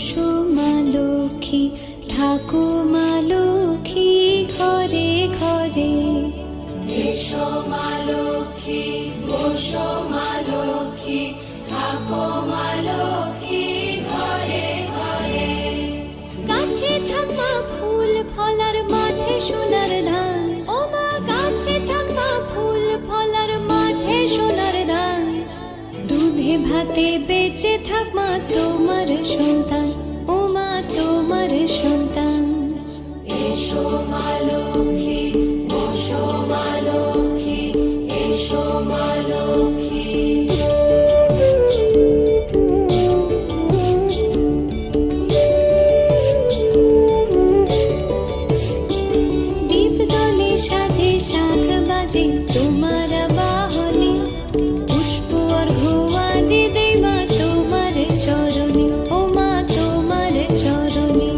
বসো মা লক্ষ্মী, থাকো মা লক্ষ্মী ঘরে ঘরে। এসো মা লক্ষ্মী, বসো মা লক্ষ্মী, থাকো মা লক্ষ্মী ঘরে ঘরে। গাছে থাকা ফুল ফলার মাঠে সোনার ধান, ও মা গাছে থাকা ফুল ফলার মাঠে সোনার ধান। দুধে ভাতে বেঁচে থাক মা তোমার সন্তান, ও মা তোমার সন্তান। এসো মা লক্ষ্মী, বসো মা লক্ষ্মী, এসো মা লক্ষ্মী। দীপ জ্বলে সাজে শাখ বাজে তোমার বাহনে, পুষ্প অর্ঘ্য আদি দেই মা তোমার চরণে, ও মা তোমার চরণে।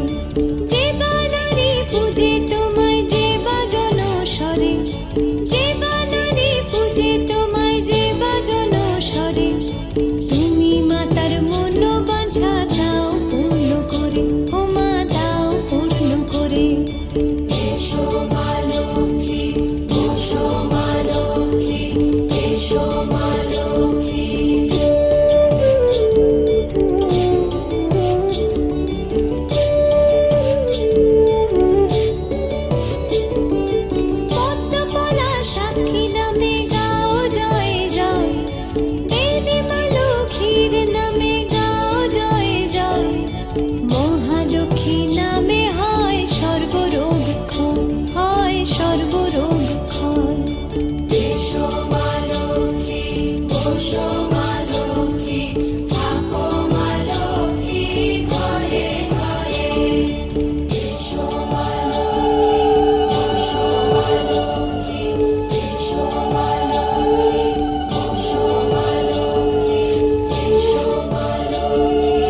যে বা নারী পূজে তোমায়, যে বা জনস্বরে, যে বা নারী পূজে তোমায়, যে বা জনস্বরে। তুমি মাতার মনোবাঞ্ছা দাও পূর্ণ করে, ও মা দাও পূর্ণ করে। এসো মা লক্ষ্মী, বসো মা লক্ষ্মী, এসো মা লক্ষ্মী। পদ্মপলা সাক্ষী নামে গাও জয় জয়, দেবী মা লক্ষ্মীর নামে গাও জয় জয়। মহালক্ষ্মী নামে হয় সর্বরোগ ক্ষয়, হয় সর্বরোগ ক্ষয়। এসো মা লক্ষ্মী, বসো মা লক্ষ্মী, থাকো মা লক্ষ্মী ঘরে ঘরে। এসো মা লক্ষ্মী, বসো মা লক্ষ্মী, এসো মা লক্ষ্মী, বসো মা লক্ষ্মী, এসো মা লক্ষ্মী।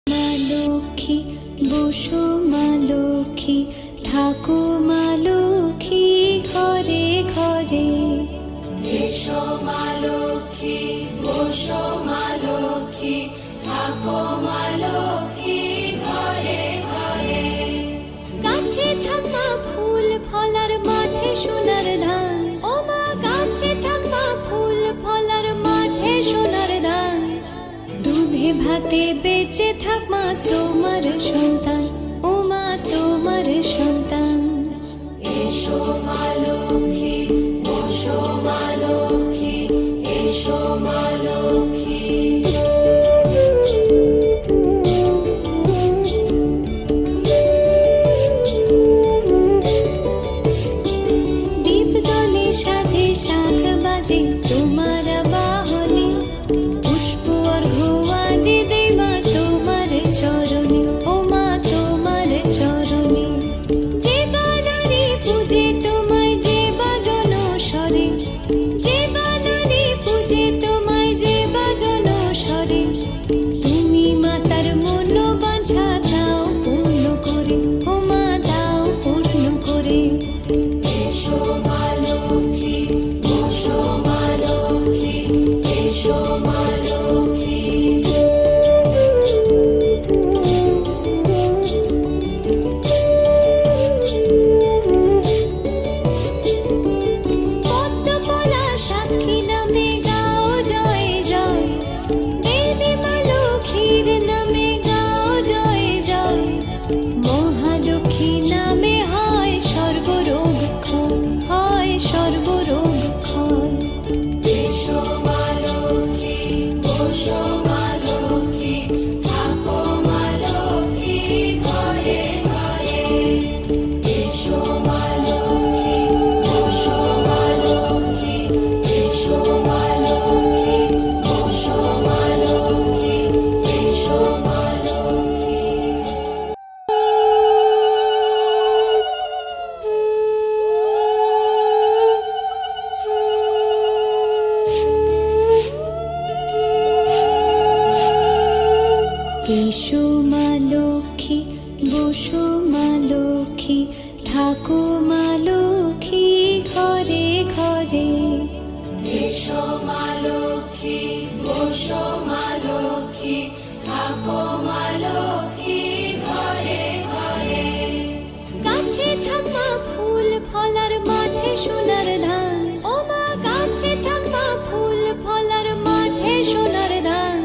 মা লক্ষ্মী, বসো মা লক্ষ্মী, থাকো মা লক্ষ্মী ঘরে ঘরে। এসো মা লক্ষ্মী, বসো মা লক্ষ্মী, থাকো মা লক্ষ্মী ঘরে ঘরে। গাছে থাকা ফুল ফলার মাঠে সোনার ধান, ও মা গাছে থাকা ফুল ফলার মাঠে সোনার ধান। দুধে ভাতে বেঁচে থাক মা তোমার সন্তান, ও মা তোমার সন্তান। এসো মা লক্ষ্মী, বসো মা লক্ষ্মী, এসো মা লক্ষ্মী। দীপ জ্বলে সাজে শাখ বাজে তোমার বাহনে, পুষ্প অর্ঘ্য আদি দেই মা তোমার চরণে, ও মা তোমার চরণে। যে বা নারী পূজে তোমায়, যে বা জনস্বরে, যে বা নারী নামে গাও জয় জয়, দেবী মা লক্ষ্মীর নামে গাও জয় জয়, মহালক্ষ্মী নামে হয় সর্বরোগ ক্ষয়, হয় সর্বরোগ ক্ষয়। এসো মা লক্ষ্মী, বসো মা লক্ষ্মী, থাকো মা লক্ষ্মী ঘরে ঘরে। এসো মা লক্ষ্মী, বসো মা লক্ষ্মী, এসো মা লক্ষ্মী, বসো মা লক্ষ্মী, এসো মা লক্ষ্মী। এসো মা লক্ষ্মী, বসো মা লক্ষ্মী, থাকো মা লক্ষ্মী ঘরে ঘরে। এসো মা লক্ষ্মী, বসো মা লক্ষ্মী, থাকো মা লক্ষ্মী ঘরে ঘরে। গাছে থাকা ফুল ফলার মাঠে সোনার ধান, ও মা গাছে থাকা ফুল ফলার মাঠে সোনার ধান,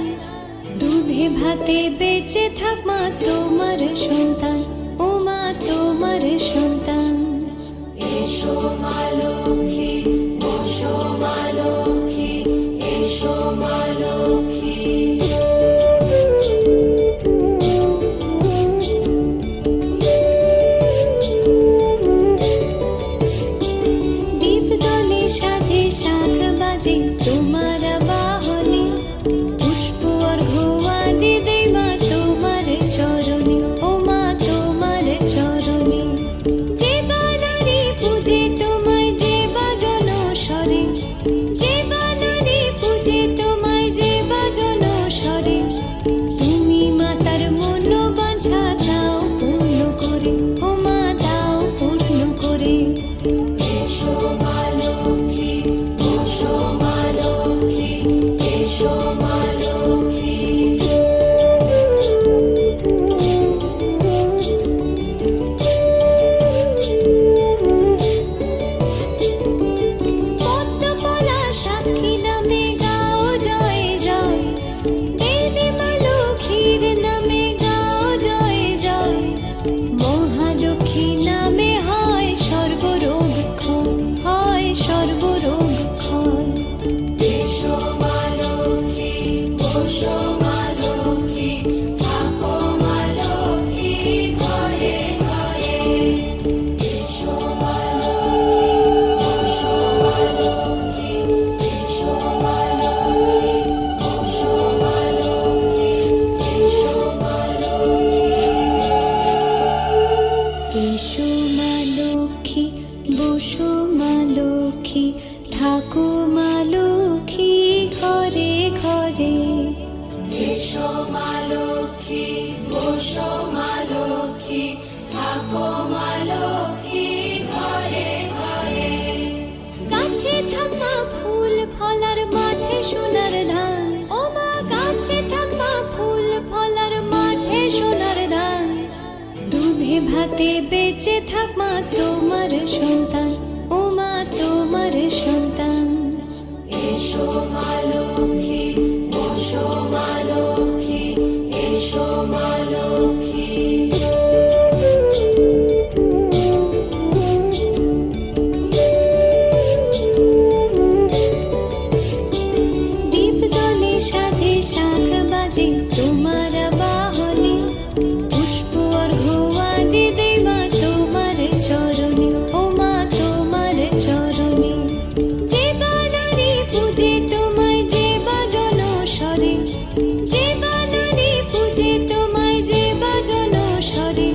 দুধে ভাতে বেঁচে থাক মা তোমার সন্তান, ও মা তোমার সন্তান। এসো মা লক্ষ্মী, বসো মা লক্ষ্মী, এসো মা লক্ষ্মী। দীপ জ্বলে সাজে শাখ বাজে তোমার বাহনে, পুষ্প অর্ঘ্য আদি দেই মা তোমার চরণে, ও মা তোমার চরণে। যে বা নারী পূজে তোমায়, যে বা জনস্বরে, যে বা নারী পূজে তোমায়, যে বা জনস্বরে, তুমি মাতার মনোবাঞ্ছা দাও পূর্ণ করে, ও মা দাও পূর্ণ করে। এসো মা লক্ষ্মী, বসো মা লক্ষ্মী, এসো মা লক্ষ্মী। পদ্মপলা সাক্ষী নামে গাও জয় জয়, দেবী মা লক্ষ্মীর নামে গাও জয় জয়, মহালক্ষ্মী নামে হয় সর্বরোগ ক্ষয়, হয় সর্বরোগ ক্ষয়। এসো মা লক্ষ্মী, বসো মা লক্ষ্মী, থাকো মা লক্ষ্মী ঘরে ঘরে। এসো মা লক্ষ্মী, বসো মা লক্ষ্মী, এসো মা লক্ষ্মী, বসো মা লক্ষ্মী, এসো মা লক্ষ্মী। এসো মা লক্ষ্মী, বসো মা লক্ষ্মী, থাকো মা লক্ষ্মী ঘরে ঘরে। এসো মা লক্ষ্মী, বসো মা লক্ষ্মী, থাকো মা লক্ষ্মী ঘরে ঘরে। গাছে থাকা ফুল ফলার মাঠে সোনার ধান, ও মা গাছে থাকা ফুল ফলার মাঠে সোনার ধান, দুধে ভাতে বেঁচে থাক মা তোমার সন্তান, ও মা তোমার সন্তান। এসো মা লক্ষ্মী, বসো মা লক্ষ্মী, এসো মা লক্ষ্মী। দীপ জ্বলে সাজে শাখ বাজে তোমার বাহনে, পুষ্প অর্ঘ্য আদি দেই মা তোমার চরণে, ও মা তোমার চরণে। যে বা নারী পূজে তোমায়, যে বা জনস্বরে, যে বা নারী পূজে তোমায়, যে বা জনস্বরে,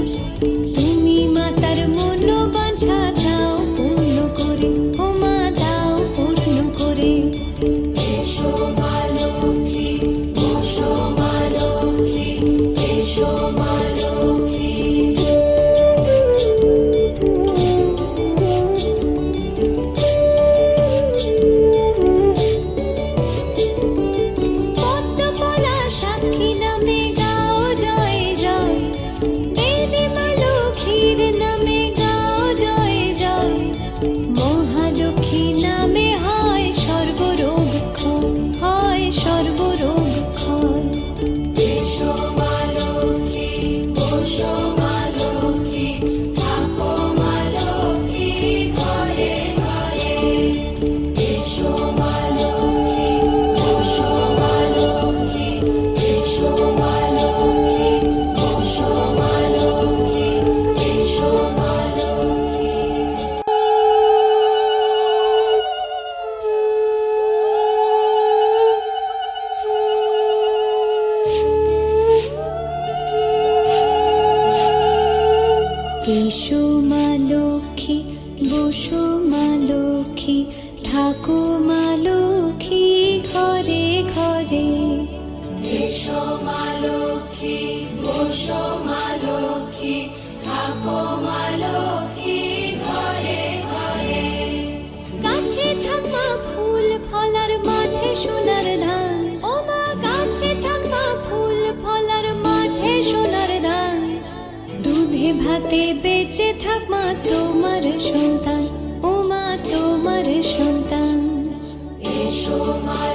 তুমি মাতার মনোবাঞ্ছা দাও পূর্ণ করে, ও মা দাও পূর্ণ করে। এসো মা লক্ষ্মী, বসো মা লক্ষ্মী, এসো মা লক্ষ্মী। পদ্মপলা সাক্ষী নামে গাও জয় জয়, দেবী মা লক্ষ্মীর নামে গাও জয় জয়, মহালক্ষ্মী নামে হয় সর্বরোগ যাতে বেঁচে থাক মা তোমার সন্তান, ও মা তোমার সন্তান। এসো মা